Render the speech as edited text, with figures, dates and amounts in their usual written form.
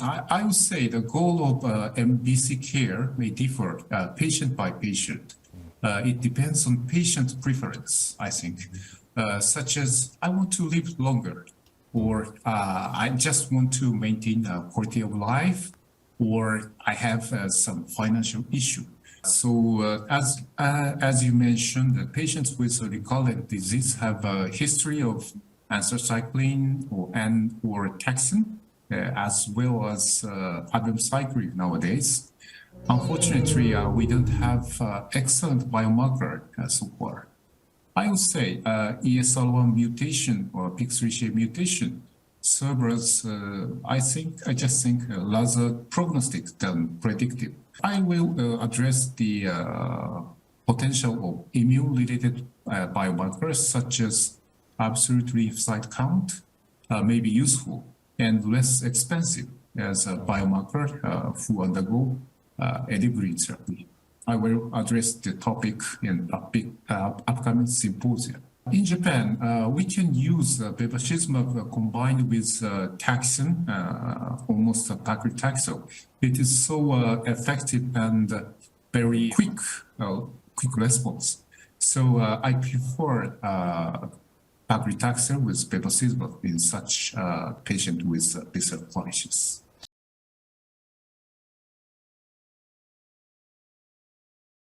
I would say the goal of MBC care may differ patient by patient. It depends on patient preference, I think, such as I want to live longer, or I just want to maintain a quality of life, or I have some financial issue. So as you mentioned, the patients with recurrent disease have a history of anthracycline or taxane, as well as abemcycline nowadays. Unfortunately, we don't have excellent biomarker so far. I would say ESR1 mutation or PIK3CA mutation serve as, I just think, rather prognostic than predictive. I will address the potential of immune-related biomarkers such as absolute lymphocyte count may be useful and less expensive as a biomarker who undergo endocrine therapy. I will address the topic in upcoming symposium. In Japan, we can use bevacizumab combined with taxane, almost a paclitaxel. It is so effective and very quick response. So I prefer paclitaxel with bevacizumab in such patient with B-cell colitis.